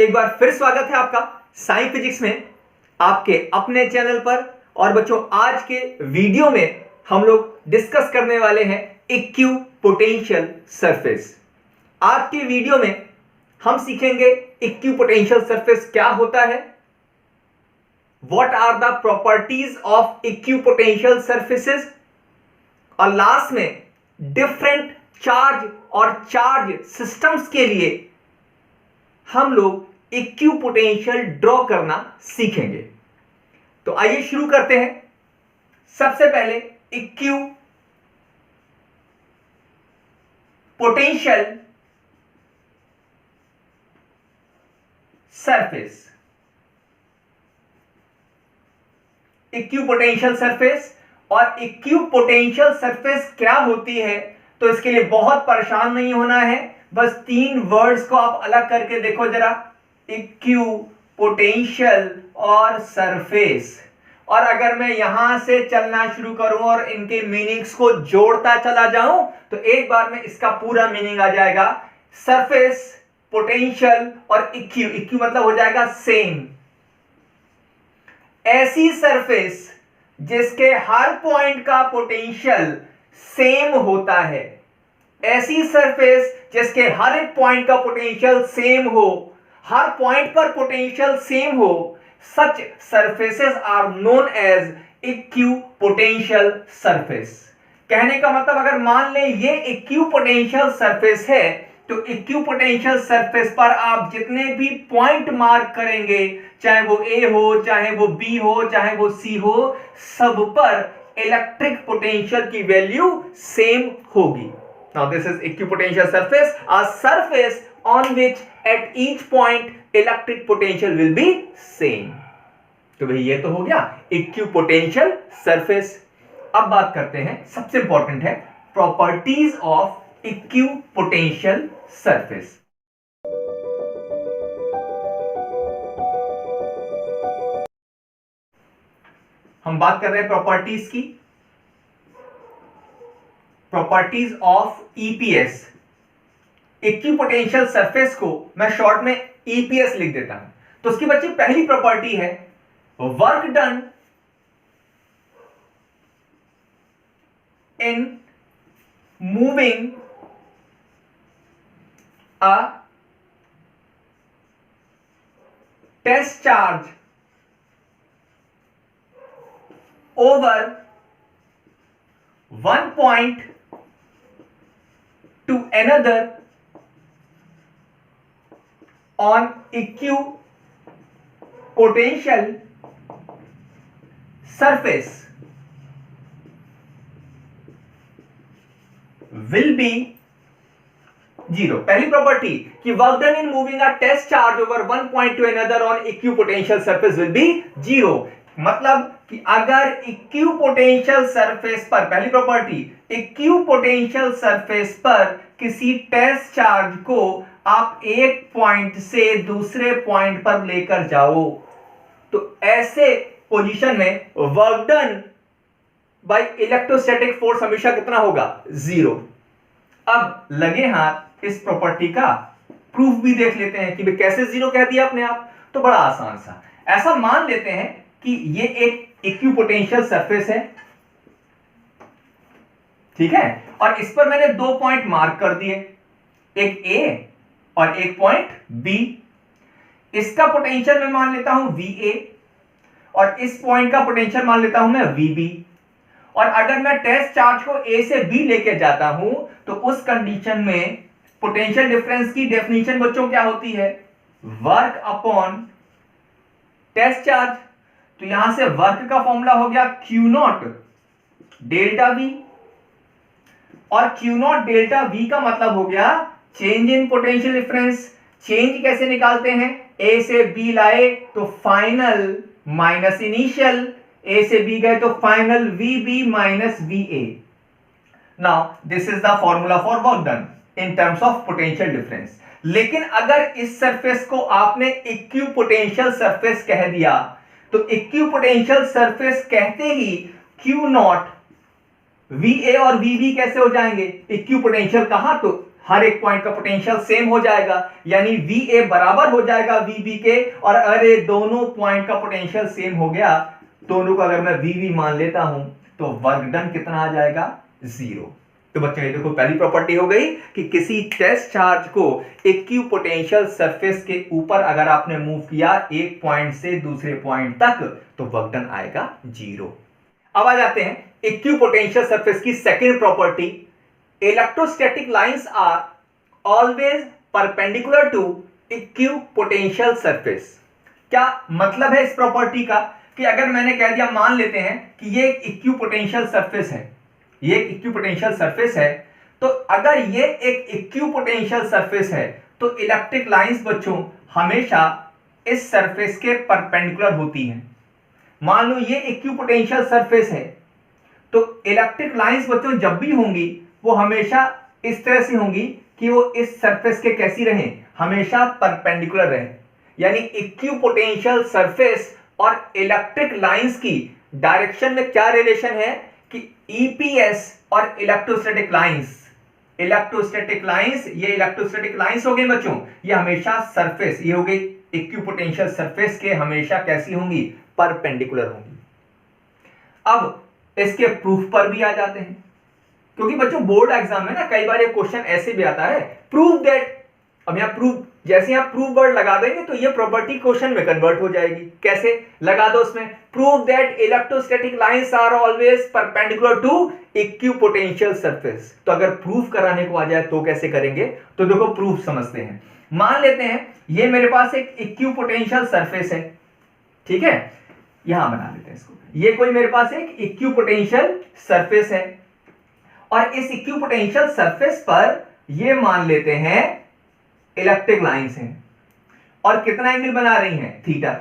एक बार फिर स्वागत है आपका साइंस फिजिक्स में, आपके अपने चैनल पर। और बच्चों, आज के वीडियो में हम लोग डिस्कस करने वाले हैं इक्विपोटेंशियल सरफेस। आज के वीडियो में हम सीखेंगे इक्विपोटेंशियल सरफेस क्या होता है, what are the properties of equipotential surfaces, और लास्ट में डिफरेंट चार्ज और चार्ज सिस्टम्स के लिए हम लोग इक्विपोटेंशियल ड्रॉ करना सीखेंगे। तो आइए शुरू करते हैं। सबसे पहले इक्विपोटेंशियल सरफेस। इक्विपोटेंशियल सरफेस और इक्विपोटेंशियल सरफेस क्या होती है, तो इसके लिए बहुत परेशान नहीं होना है। बस तीन वर्ड्स को आप अलग करके देखो जरा, इक्विपोटेंशियल और सरफेस। और अगर मैं यहां से चलना शुरू करूं और इनके मीनिंग्स को जोड़ता चला जाऊं तो एक बार में इसका पूरा मीनिंग आ जाएगा। सरफेस, पोटेंशियल और इक्यू मतलब हो जाएगा सेम। ऐसी सरफेस जिसके हर पॉइंट का पोटेंशियल सेम होता है, ऐसी सरफेस जिसके हर एक पॉइंट का पोटेंशियल सेम हो, हर पॉइंट पर पोटेंशियल सेम हो, such surfaces are known as equipotential surface. कहने का मतलब, अगर मान लें ये इक्विपोटेंशियल सरफेस है, तो इक्विपोटेंशियल सरफेस पर आप जितने भी पॉइंट मार्क करेंगे, चाहे वो ए हो, चाहे वो बी हो, चाहे वो सी हो, सब पर इलेक्ट्रिक पोटेंशियल की वैल्यू सेम होगी। Now this is equipotential surface, a surface on which at each point electric potential will be same। तो भाई ये तो हो गया equipotential surface। अब बात करते हैं, सबसे इंपॉर्टेंट है प्रॉपर्टीज ऑफ इक्विपोटेंशियल सरफेस। हम बात कर रहे हैं प्रॉपर्टीज की, properties of EPS. Equipotential surface को मैं शॉर्ट में ईपीएस लिख देता हूं। तो उसकी बच्ची पहली प्रॉपर्टी है work done in moving a test charge over one point to another on equipotential surface will be zero। पहली प्रॉपर्टी कि work done in moving a test charge over one point to another on equipotential surface will be zero. मतलब कि अगर equipotential surface पर, पहली property, equipotential surface पर किसी test charge को आप एक पॉइंट से दूसरे पॉइंट पर लेकर जाओ, तो ऐसे पोजीशन में work done by electrostatic force हमेशा कितना होगा? जीरो। अब लगे हाथ इस प्रॉपर्टी का प्रूफ भी देख लेते हैं कि कैसे जीरो कह दिया अपने आप। तो बड़ा आसान सा, ऐसा मान लेते हैं कि ये एक इक्विपोटेंशियल सरफेस है, ठीक है, और इस पर मैंने दो पॉइंट मार्क कर दिए, एक ए और एक पॉइंट बी। इसका पोटेंशियल मैं मान लेता हूं वीए और इस पॉइंट का पोटेंशियल मान लेता हूं मैं वीबी। और अगर मैं टेस्ट चार्ज को ए से बी लेके जाता हूं तो उस कंडीशन में पोटेंशियल डिफरेंस की डेफिनेशन बच्चों क्या होती है? Work upon test charge. तो यहां से वर्क का फॉर्मूला हो गया क्यू नॉट डेल्टा वी, और क्यू नॉट डेल्टा वी का मतलब हो गया change in potential difference. Change कैसे निकालते हैं? ए से बी लाए तो फाइनल माइनस इनिशियल, ए से बी गए तो final V B minus V A. Now this is the formula for work done in terms of potential difference. लेकिन अगर इस सरफेस को आपने इक्विपोटेंशियल सरफेस कह दिया, तो इक्विपोटेंशियल सरफेस कहते ही क्यू नॉट वी ए और वी बी कैसे हो जाएंगे? इक्विपोटेंशियल कहा तो हर एक पॉइंट का पोटेंशियल सेम हो जाएगा, यानी VA बराबर हो जाएगा VB के। और अरे दोनों पॉइंट का पोटेंशियल सेम हो गया, दोनों को अगर मैं VB मान लेता हूं तो वर्क डन कितना आ जाएगा? 0। तो बच्चों ये देखो पहली प्रॉपर्टी हो गई कि किसी टेस्ट चार्ज को इक्विपोटेंशियल सरफेस के ऊपर अगर आपने मूव किया एक पॉइंट से दूसरे पॉइंट तक तो वर्क डन आएगा 0। अब आ जाते हैं इक्विपोटेंशियल सरफेस की second property, electrostatic lines are always perpendicular to equipotential surface. क्या मतलब है इस प्रॉपर्टी का? कि अगर मैंने कह दिया, मान लेते हैं कि ये एक इक्विपोटेंशियल सरफेस है, ये एक इक्विपोटेंशियल सरफेस है, तो अगर ये एक इक्विपोटेंशियल सरफेस है तो इलेक्ट्रिक लाइंस बच्चों हमेशा इस सरफेस के परपेंडिकुलर होती हैं। मान लो ये इक्विपोटेंशियल सरफेस है तो इलेक्ट्रिक लाइंस बच्चों जब भी होंगी वो हमेशा इस तरह से होंगी कि वो इस सरफेस के कैसी रहें? हमेशा परपेंडिकुलर रहें। यानी इक्विपोटेंशियल सरफेस और इलेक्ट्रिक लाइंस की डायरेक्शन में क्या रिलेशन है कि ईपीएस और इलेक्ट्रोस्टैटिक लाइंस, ये इलेक्ट्रोस्टैटिक लाइंस हो गई बच्चों, ये हमेशा सरफेस, ये हो गई इक्विपोटेंशियल सरफेस के हमेशा कैसी होंगी? परपेंडिकुलर होंगी। अब इसके प्रूफ पर भी आ जाते हैं, क्योंकि बच्चों बोर्ड एग्जाम में ना कई बार ये क्वेश्चन ऐसे भी आता है, प्रूव दैट। अब यहां प्रूफ, जैसे यहां प्रूफ वर्ड लगा देंगे तो ये प्रॉपर्टी क्वेश्चन में कन्वर्ट हो जाएगी। कैसे लगा दो उसमें? Prove that electrostatic lines are always perpendicular to equipotential surface. तो अगर प्रूफ कराने को आ जाए तो कैसे करेंगे? तो देखो प्रूफ समझते हैं। मान लेते हैं ये मेरे पास एक इक्विपोटेंशियल सरफेस है, ठीक है, यहां बना लेते हैं इसको। ये कोई मेरे पास एक इक्विपोटेंशियल सरफेस है और इस इक्विपोटेंशियल सरफेस पर ये मान लेते हैं इलेक्ट्रिक लाइंस हैं और कितना एंगल बना रही हैं? थीटा।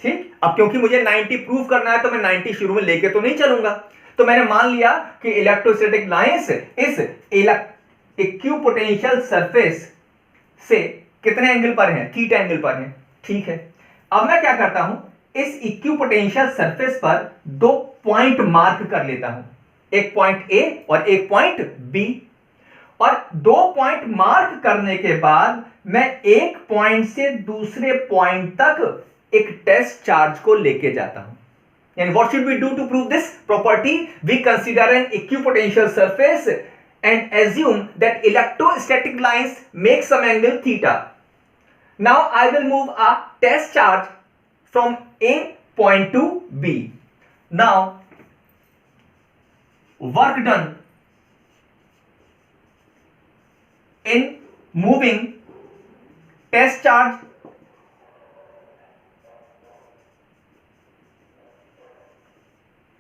ठीक, अब क्योंकि मुझे 90 प्रूव करना है तो मैं 90 शुरू में लेके तो नहीं चलूंगा, तो मैंने मान लिया कि इलेक्ट्रोस्टैटिक लाइंस इस इक्विपोटेंशियल सरफेस से कितने एंगल पर हैं? थीटा एंगल पर हैं। ठीक है, अब मैं क्या करता हूं, इस इक्विपोटेंशियल सरफेस पर दो पॉइंट मार्क कर लेता हूं, एक पॉइंट ए और एक पॉइंट बी। और दो पॉइंट मार्क करने के बाद मैं एक पॉइंट से दूसरे पॉइंट तक एक टेस्ट चार्ज को लेके जाता हूं। यानी what should we do to prove this property? We consider an equipotential surface and assume that electrostatic lines make some angle theta. Now I will move a test charge from A point to B. Now work done in moving test charge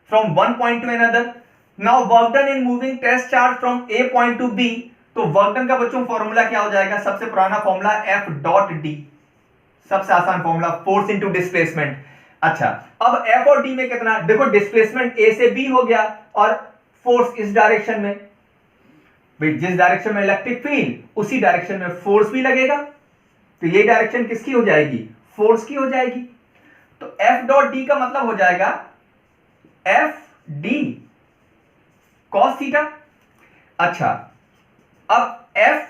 from one point to another. Now work done in moving test charge from A point to B. तो work done का बच्चों formula क्या हो जाएगा? सबसे पुराना formula F dot D, सबसे आसान फॉर्मूला, फोर्स इनटू डिस्प्लेसमेंट। अच्छा, अब F और D में कितना? देखो डिस्प्लेसमेंट A से B हो गया और फोर्स इस डायरेक्शन में, भाई जिस डायरेक्शन में इलेक्ट्रिक फील्ड उसी डायरेक्शन में फोर्स भी लगेगा, तो ये डायरेक्शन किसकी हो जाएगी? फोर्स की हो जाएगी। तो F डॉट D का मतलब हो जाएगा F D कॉस थीटा। अच्छा, अब F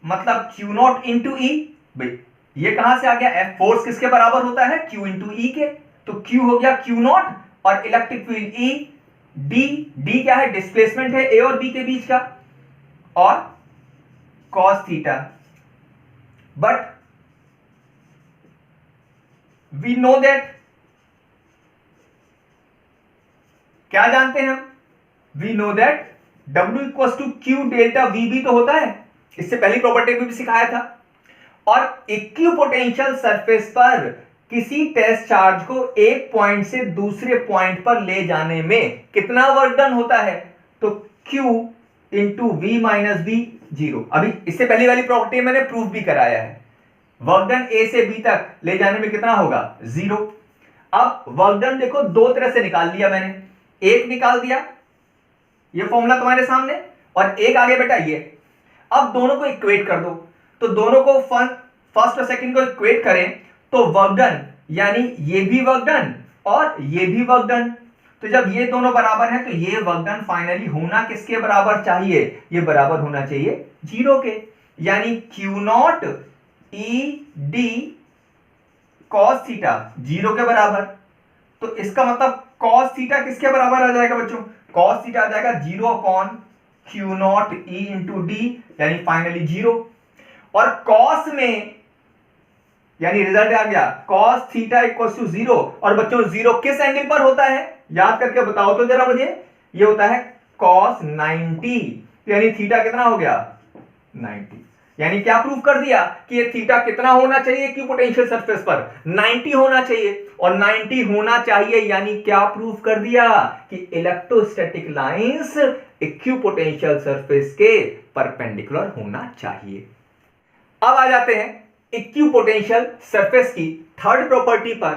मतलब Q नॉट इंटू ई, भाई ये कहां से आ गया? F फोर्स किसके बराबर होता है? Q इंटू ई के, तो Q हो गया Q नॉट और इलेक्ट्रिक फील्ड E, D क्या है? डिस्प्लेसमेंट है A और B के बीच का, और cos theta. But we know that, क्या जानते हैं हम? We know that W equals to Q delta VB तो होता है, इससे पहली प्रॉपर्टी में भी सिखाया था। और इक्विपोटेंशियल सरफेस पर किसी टेस्ट चार्ज को एक पॉइंट से दूसरे पॉइंट पर ले जाने में कितना वर्क डन होता है? तो Q into V minus B 0। अभी इससे पहली वाली प्रॉपर्टी मैंने प्रूफ भी कराया है, वर्क डन A से B तक ले जाने में कितना होगा? 0। अब वर्क डन देखो दो तरह से निकाल लिया मैंने, एक निकाल दिया ये फॉर्मूला तुम्हारे सामने, और एक आगे बेटा ये। अब दोनों को इक्वेट कर दो, तो दोनों को फर्स्ट और सेकंड को इक्वेट करें तो वर्क डन, यानी ये भी वर्क डन और ये भी वर्क डन, तो जब ये दोनों बराबर है तो ये वर्क डन फाइनली होना किसके बराबर चाहिए, ये बराबर होना चाहिए 0 के, यानी Q not E D cos theta 0 के बराबर। तो इसका मतलब कॉस थीटा किसके बराबर आ जाएगा बच्चों, कॉस थीटा आ जाएगा 0 upon Q not E into D, यानी फाइनली 0। और कॉस में यानी रिजल्ट आ गया कॉस थीटा इक्वल टू 0। और बच्चों 0 किस एंगल पर होता है, याद करके बताओ तो जरा मुझे, ये होता है कॉस 90, यानी थीटा कितना हो गया 90। यानी क्या प्रूफ कर दिया कि ये थीटा कितना होना चाहिए इक्विपोटेंशियल सरफेस पर, 90 होना चाहिए। और 90 होना चाहिए यानी क्या प्रूफ कर दिया कि इलेक्ट्रोस्टैटिक लाइंस इक्विपोटेंशियल सरफेस के परपेंडिकुलर होना चाहिए। अब आ जाते हैं इक्विपोटेंशियल सरफेस की थर्ड प्रॉपर्टी पर,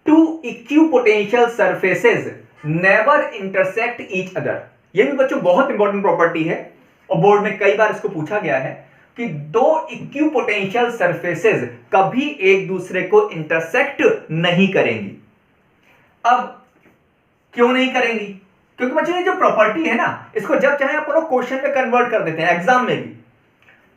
two equipotential surfaces never intersect each other. ये भी बच्चों बहुत इंपॉर्टेंट प्रॉपर्टी है और बोर्ड में कई बार इसको पूछा गया है कि दो इक्विपोटेंशियल सरफेसेस कभी एक दूसरे को इंटरसेक्ट नहीं करेंगी। अब क्यों नहीं करेंगी, क्योंकि बच्चों ये जो प्रॉपर्टी है ना, इसको जब चाहे आप लोग क्वेश्चन में कन्वर्ट कर देते हैं एग्जाम में भी।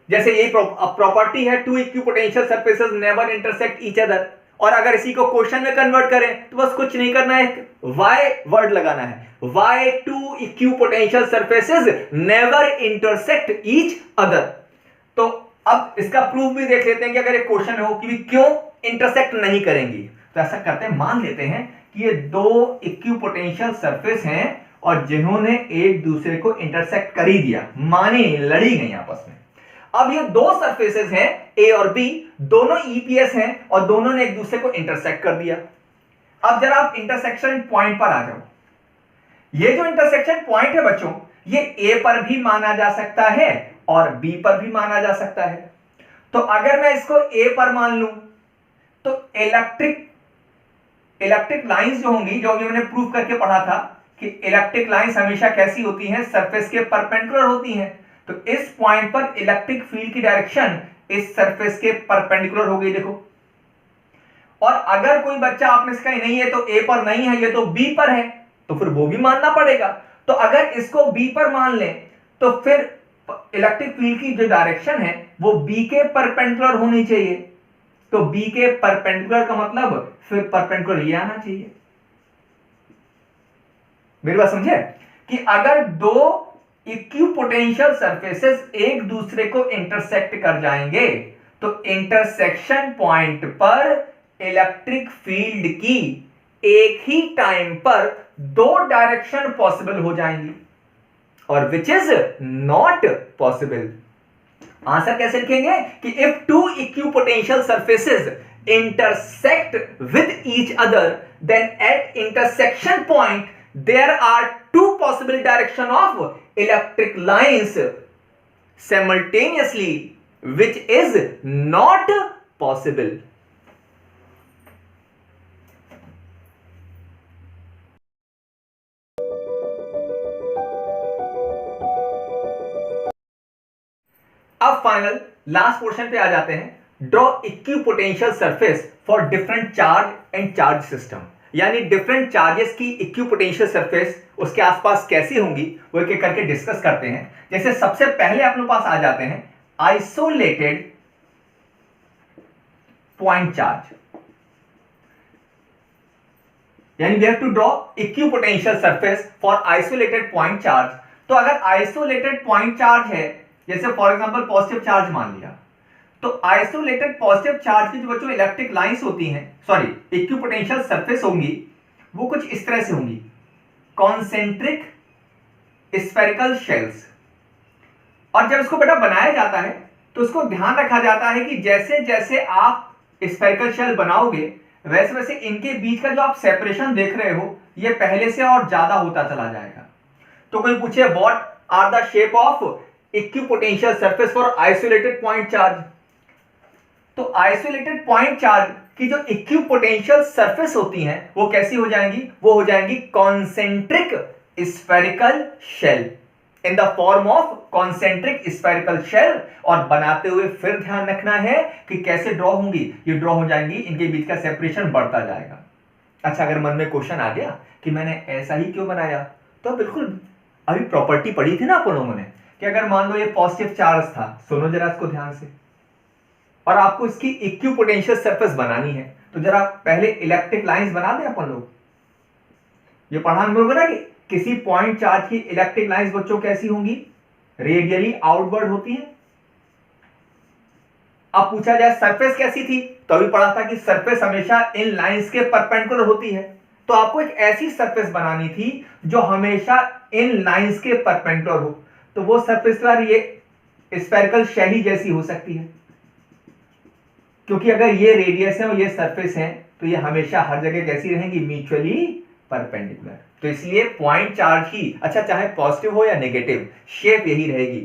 जैसे ये प्रॉपर्टी है two equipotential surfaces never intersect each other, और अगर इसी को क्वेश्चन में कन्वर्ट करें तो बस कुछ नहीं करना है, वाई वर्ड लगाना है, why two equipotential surfaces never intersect each other. तो अब इसका प्रूफ भी देख लेते हैं कि अगर एक क्वेश्चन हो कि क्यों इंटरसेक्ट नहीं करेंगी, तो ऐसा करते हैं, मान लेते हैं कि ये दो इक्विपोटेंशियल सरफेस हैं और जिन्होंने एक दूसरे को इंटरसेक्ट कर ही दिया, माने लड़ी गई आपस में। अब ये दो सरफेसेस हैं ए और बी, दोनों ईपीएस हैं और दोनों ने एक दूसरे को इंटरसेक्ट कर दिया। अब जरा आप इंटरसेक्शन पॉइंट पर आ जाओ। ये जो इंटरसेक्शन पॉइंट है बच्चों, ये ए पर भी माना जा सकता है और बी पर भी माना जा सकता है। तो अगर मैं इसको ए पर मान लूं तो इलेक्ट्रिक लाइंस जो होंगी, जो मैंने प्रूफ करके पढ़ा था कि इलेक्ट्रिक लाइंस हमेशा कैसी होती हैं, सरफेस के परपेंडिकुलर होती हैं। तो इस पॉइंट पर इलेक्ट्रिक फील्ड की डायरेक्शन इस सरफेस के परपेंडिकुलर हो गई, देखो। और अगर कोई बच्चा आप में से कहीं नहीं है तो ए पर नहीं है, ये तो बी पर है, तो फिर वो भी मानना पड़ेगा। तो अगर इसको बी पर मान लें तो फिर इलेक्ट्रिक फील्ड की जो डायरेक्शन है वो बी के परपेंडिकुलर होनी चाहिए। तो बी के परपेंडिकुलर का मतलब फिर परपेंडिकुलर ये आना चाहिए। मेरी बात समझे कि अगर दो इक्विपोटेंशियल सरफेसेस एक दूसरे को इंटरसेक्ट कर जाएंगे तो इंटरसेक्शन पॉइंट पर इलेक्ट्रिक फील्ड की एक ही टाइम पर दो डायरेक्शन पॉसिबल हो जाएंगी, और which is not possible. Answer कैसे लिखेंगे कि if two equipotential surfaces intersect with each other, then at intersection point there are two possible direction of electric lines simultaneously, which is not possible. अब final last portion पे आ जाते हैं, draw equipotential surface for different charge and charge system. यानी different charges की equipotential surface उसके आसपास कैसी होंगी वो एक एक करके डिस्कस करते हैं। जैसे सबसे पहले अपने पास आ जाते हैं आइसोलेटेड पॉइंट चार्ज, यानी we have to draw equipotential surface for isolated point charge. तो अगर आइसोलेटेड पॉइंट चार्ज है, जैसे फॉर एग्जांपल पॉजिटिव चार्ज मान लिया, तो आइसोलेटेड पॉजिटिव चार्ज की जो बच्चों इलेक्ट्रिक लाइंस होती हैं, सॉरी इक्विपोटेंशियल सरफेस होंगी, वो कुछ इस तरह से होंगी, कॉन्सेंट्रिक स्फेरिकल शेल्स। और जब इसको बेटा बनाया जाता है तो उसको ध्यान रखा जाता है कि जैसे जैसे आप स्फेरिकल शेल बनाओगे वैसे वैसे इनके बीच का जो आप सेपरेशन देख रहे हो ये पहले से और ज्यादा होता चला जाएगा। तो कोई पूछे what are the shape of equipotential surface for isolated point charge, तो आइसोलेटेड पॉइंट चार्ज की जो इक्विपोटेंशियल सरफेस होती हैं वो कैसी हो जाएंगी, वो हो जाएंगी concentric spherical shell, in the form of concentric spherical shell. और बनाते हुए फिर ध्यान रखना है कि कैसे ड्रॉ होंगी, ये ड्रॉ हो जाएंगी, इनके बीच का सेपरेशन बढ़ता जाएगा। अच्छा, अगर मन में क्वेश्चन आ गया कि मैंने ऐसा ही क्यों बनाया, तो बिल्कुल अभी प्रॉपर्टी पढ़ी थी ना अपन लोगों ने कि अगर मान लो ये पॉजिटिव चार्ज था, सुनो जरा इसको ध्यान से, और आपको इसकी इक्विपोटेंशियल सरफेस बनानी है, तो जरा पहले इलेक्ट्रिक लाइंस बना दें अपन लोग। ये पढ़ा हम लोगों ने ना कि किसी पॉइंट चार्ज की इलेक्ट्रिक लाइंस बच्चों कैसी होंगी, रेडियली आउटवर्ड होती है। अब पूछा जाए सरफेस कैसी थी, तो अभी पढ़ा था कि सरफेस हमेशा इन लाइंस के परपेंडिकुलर होती है। तो आपको एक ऐसी सरफेस बनानी थी जो हमेशा इन लाइंस के परपेंडिकुलर हो। तो वो सरफेस ये स्फेरिकल शैली जैसी हो सकती है, क्योंकि अगर ये रेडियस है और ये सरफेस है तो ये हमेशा हर जगह कैसी रहेंगी, म्यूचुअली परपेंडिकुलर। तो इसलिए पॉइंट चार्ज की, अच्छा चाहे पॉजिटिव हो या नेगेटिव, शेप यही रहेगी।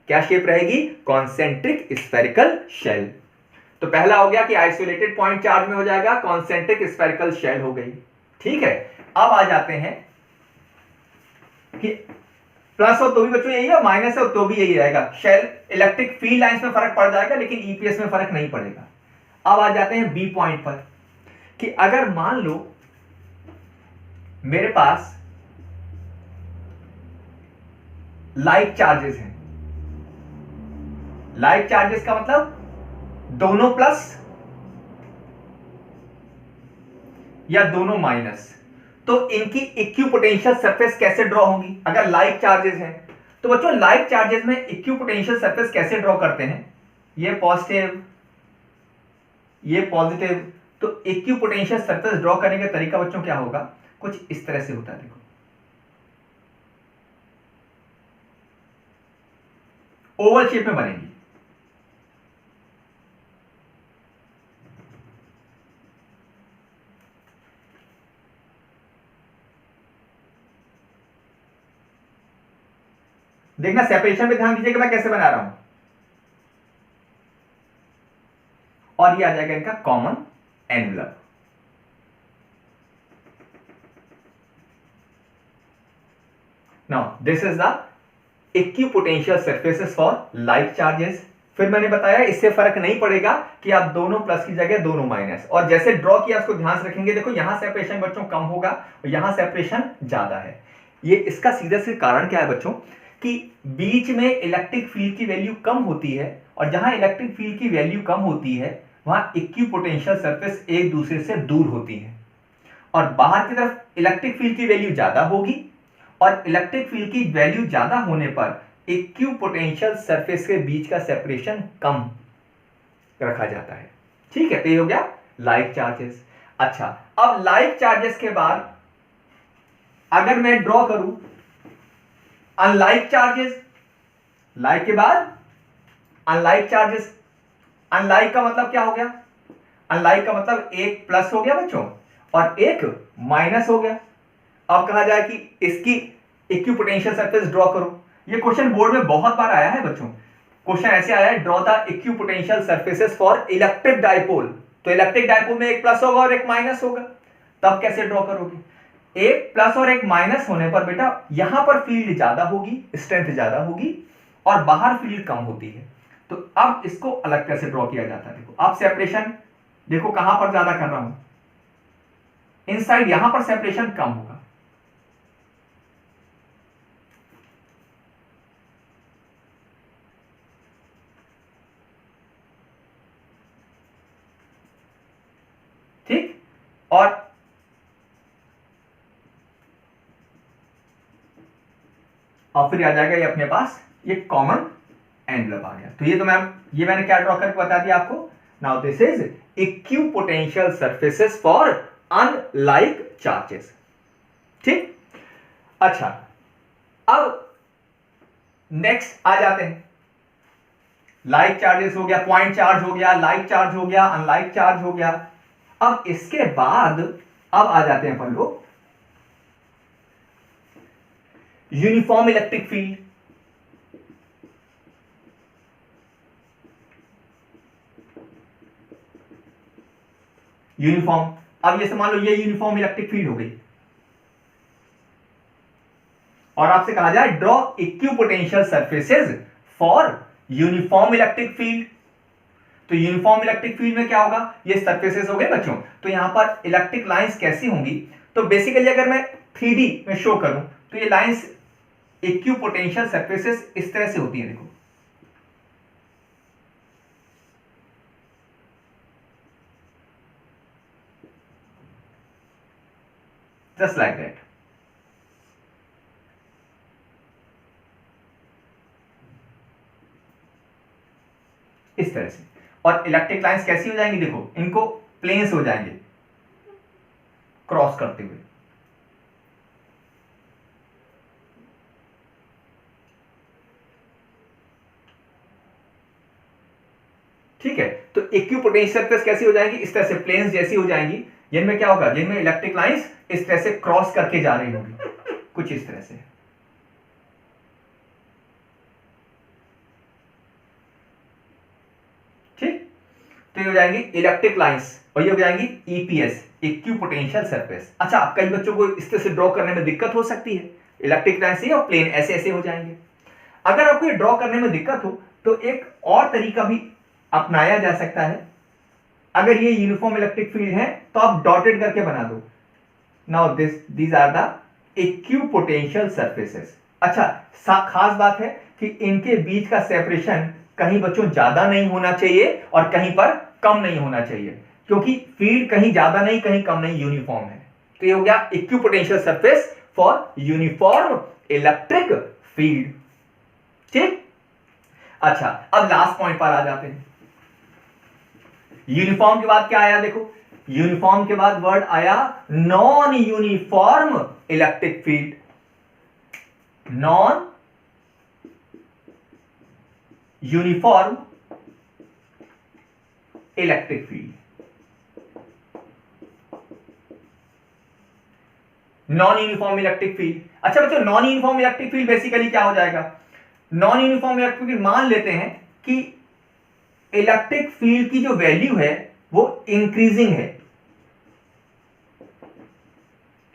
क्या शेप रहेगी, कॉन्सेंट्रिक स्फेरिकल शेल। तो पहला हो गया कि आइसोलेटेड पॉइंट चार्ज में हो जाएगा कॉन्सेंट्रिक स्फेरिकल शेल हो गई। ठीक है, अब आ जाते हैं कि प्लस हो तो भी बच्चों यही है, माइनस हो तो भी यही रहेगा। शेल इलेक्ट्रिक फील्ड लाइंस में फर्क पड़ जाएगा लेकिन ईपीएस में फर्क नहीं पड़ेगा। अब आ जाते हैं बी पॉइंट पर कि अगर मान लो मेरे पास लाइक चार्जेस हैं। लाइक चार्जेस का मतलब दोनों प्लस या दोनों माइनस। तो इनकी इक्विपोटेंशियल सरफेस कैसे ड्रॉ होगी अगर लाइक चार्जेस हैं? तो बच्चों लाइक चार्जेस में इक्विपोटेंशियल सरफेस कैसे ड्रॉ करते हैं, ये पॉजिटिव ये पॉजिटिव। तो इक्विपोटेंशियल सरफेस ड्रॉ करने का तरीका बच्चों क्या होगा, कुछ इस तरह से होता है। देखो ओवल शेप में बनेगी। देखना सेपरेशन पे ध्यान दीजिएगा मैं कैसे बना रहा हूं। और ये आ जाएगा इनका common envelope. Now this is the equipotential surfaces for like charges. फिर मैंने बताया इससे फर्क नहीं पड़ेगा कि आप दोनों प्लस की जगह दोनों माइनस, और जैसे ड्रॉ किया उसको ध्यान से रखेंगे। देखो यहां सेपरेशन बच्चों कम होगा और यहां सेपरेशन ज्यादा है। ये इसका सीधा से कारण क्या है बच्चों कि बीच में इलेक्ट्रिक फील्ड की वैल्यू कम होती है, और जहां इलेक्ट्रिक फील्ड की वैल्यू कम होती है वहां इक्विपोटेंशियल सरफेस एक दूसरे से दूर होती है, और बाहर की तरफ इलेक्ट्रिक फील्ड की वैल्यू ज्यादा होगी, और इलेक्ट्रिक फील्ड की वैल्यू ज्यादा होने पर इक्विपोटेंशियल सरफेस के बीच का सेपरेशन कम रखा जाता है। ठीक है, तो ये हो गया लाइक चार्जेस। अच्छा, अब लाइक चार्जेस के बाद अगर मैं ड्रॉ करूं अनलाइक चार्जेस, लाइक के बाद अनलाइक चार्जेस। अनलाइक का मतलब क्या हो गया, अनलाइक का मतलब एक प्लस हो गया बच्चों और एक माइनस हो गया। अब कहा जाए कि इसकी इक्विपोटेंशियल सरफेस ड्रॉ करो। ये क्वेश्चन बोर्ड में बहुत बार आया है बच्चों। क्वेश्चन ऐसे आया है, draw the equipotential surfaces for electric dipole. तो इलेक्ट्रिक डाइपोल में एक प्लस होगा और एक माइनस होगा, तब कैसे ड्रॉ करोगे? एक प्लस और एक माइनस होने पर बेटा यहां पर फील्ड ज्यादा होगी, स्ट्रेंथ ज्यादा होगी, और बाहर फील्ड कम होती है। तो अब इसको अलग कैसे ड्रॉ किया जाता है? देखो अब सेपरेशन देखो कहां पर ज्यादा कर रहा हूं, इनसाइड यहां पर सेपरेशन कम होगा। ठीक, और फिर आ जाएगा ये अपने पास ये कॉमन एनवलप आ गया। तो ये तो ये मैंने क्या ड्रॉ करके बता दिया आपको। Now this is equipotential surfaces for unlike charges. ठीक, अच्छा अब नेक्स्ट आ जाते हैं। लाइक चार्जेस हो गया, पॉइंट चार्ज हो गया, लाइक चार्ज हो गया, अनलाइक चार्ज हो गया। अब इसके बाद अब आ जाते हैं अपन लोग यूनिफॉर्म इलेक्ट्रिक फील्ड। यूनिफॉर्म, अब ये मान लो ये यूनिफॉर्म इलेक्ट्रिक फील्ड हो गई, और आपसे कहा जाए draw equipotential surfaces for uniform electric field. तो यूनिफॉर्म इलेक्ट्रिक फील्ड में क्या होगा, ये सरफेसेस हो गए बच्चों। तो यहां पर इलेक्ट्रिक लाइंस कैसी होंगी, तो बेसिकली अगर मैं 3D में शो करूं तो ये लाइंस इक्विपोटेंशियल सरफेसेस इस तरह से होती हैं, देखो जस्ट लाइक दैट। इस तरह से। और इलेक्ट्रिक लाइंस कैसी हो जाएंगी, देखो इनको प्लेन्स हो जाएंगे क्रॉस करते हुए। ठीक है, तो इक्विपोटेंशियल सरफेस कैसी हो जाएगी, इस तरह से प्लेन्स जैसी हो जाएंगी, जिनमें क्या होगा, जिनमें इलेक्ट्रिक लाइंस इस तरह से क्रॉस करके जा रही होगी, कुछ इस तरह से। ठीक, तो ये हो जाएंगी इलेक्ट्रिक लाइंस और ये हो जाएंगी ईपीएस, इक्विपोटेंशियल सरफेस। अच्छा, अब कई बच्चों को इस तरह से ड्रॉ करने में दिक्कत हो सकती है, इलेक्ट्रिक लाइंस और प्लेन ऐसे ऐसे हो जाएंगे। अगर आपको ये ड्रॉ करने में दिक्कत हो तो एक और तरीका भी अपनाया जा सकता है। अगर ये यूनिफॉर्म इलेक्ट्रिक फील्ड है तो आप डॉटेड करके बना दो। Now these are the equipotential surfaces. अच्छा, खास बात है कि इनके बीच का सेपरेशन कहीं बच्चों ज्यादा नहीं होना चाहिए और कहीं पर कम नहीं होना चाहिए, क्योंकि फील्ड कहीं ज्यादा नहीं कहीं कम नहीं, यूनिफॉर्म है। तो ये हो गया equipotential surface for uniform electric field. ठीक, अच्छा अब लास्ट पॉइंट पर आ जाते हैं। यूनिफॉर्म के बाद क्या आया, देखो यूनिफॉर्म के बाद वर्ड आया non uniform electric field. Non uniform electric field. Non uniform electric field. अच्छा बच्चों, non uniform electric field basically क्या हो जाएगा, नॉन यूनिफॉर्म इलेक्ट्रिक फील्ड मान लेते हैं कि इलेक्ट्रिक फील्ड की जो वैल्यू है वो इंक्रीजिंग है।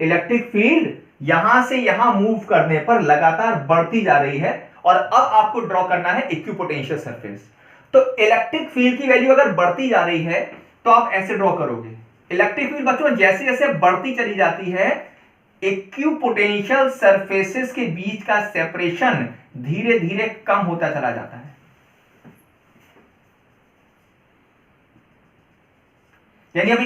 इलेक्ट्रिक फील्ड यहां से यहां मूव करने पर लगातार बढ़ती जा रही है और अब आपको ड्रॉ करना है इक्विपोटेंशियल सरफेस। तो इलेक्ट्रिक फील्ड की वैल्यू अगर बढ़ती जा रही है तो आप ऐसे ड्रॉ करोगे। इलेक्ट्रिक फील्ड बच्चों जैसे जैसे बढ़ती चली जाती है, इक्विपोटेंशियल सरफेसेस के बीच का सेपरेशन धीरे धीरे कम होता चला जाता है। यानी अभी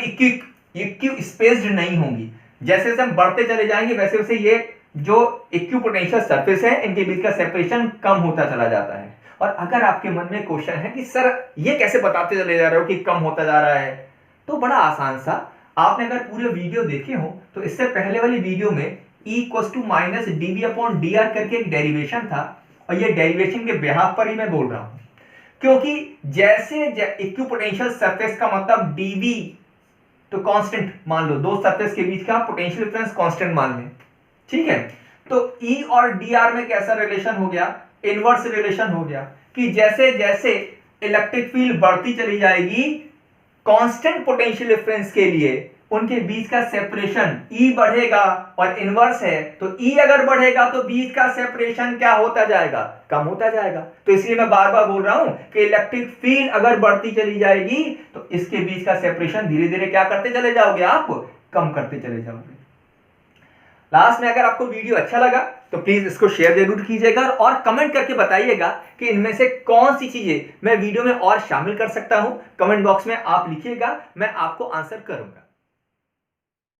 इक्विप स्पेस्ड नहीं होंगी। जैसे जैसे हम बढ़ते चले जाएंगे वैसे वैसे ये जो इक्विपोटेंशियल सरफेस है इनके बीच का सेपरेशन कम होता चला जाता है। और अगर आपके मन में क्वेश्चन है कि सर ये कैसे बताते चले जा रहे हो कि कम होता जा रहा है, तो बड़ा आसान सा, आपने अगर पूरे वीडियो देखे हो तो इससे पहले वाली वीडियो में E = dV/dr करके एक डेरिवेशन था और ये डेरिवेशन के बिहाफ पर ही मैं बोल रहा हूं, क्योंकि जैसे इक्विपोटेंशियल सरफेस का मतलब dV तो कांस्टेंट मान लो, दो सरफेस के बीच का पोटेंशियल डिफरेंस कांस्टेंट मान लें, ठीक है। तो E और dr में कैसा रिलेशन हो गया, इनवर्स रिलेशन हो गया कि जैसे जैसे इलेक्ट्रिक फील्ड बढ़ती चली जाएगी कांस्टेंट पोटेंशियल डिफरेंस के लिए उनके बीच का सेपरेशन E बढ़ेगा और इनवर्स है तो E अगर बढ़ेगा तो बीच का सेपरेशन क्या होता जाएगा, कम होता जाएगा। तो इसलिए मैं बार बार बोल रहा हूं कि इलेक्ट्रिक फील्ड अगर बढ़ती चली जाएगी तो इसके बीच का सेपरेशन धीरे धीरे क्या करते चले जाओगे, आप कम करते चले जाओगे। लास्ट में अगर आपको वीडियो अच्छा लगा तो प्लीज इसको शेयर जरूर कीजिएगा और कमेंट करके बताइएगा कि इनमें से कौन सी चीजें मैं वीडियो में और शामिल कर सकता हूं। कमेंट बॉक्स में आप लिखिएगा, मैं आपको आंसर करूंगा।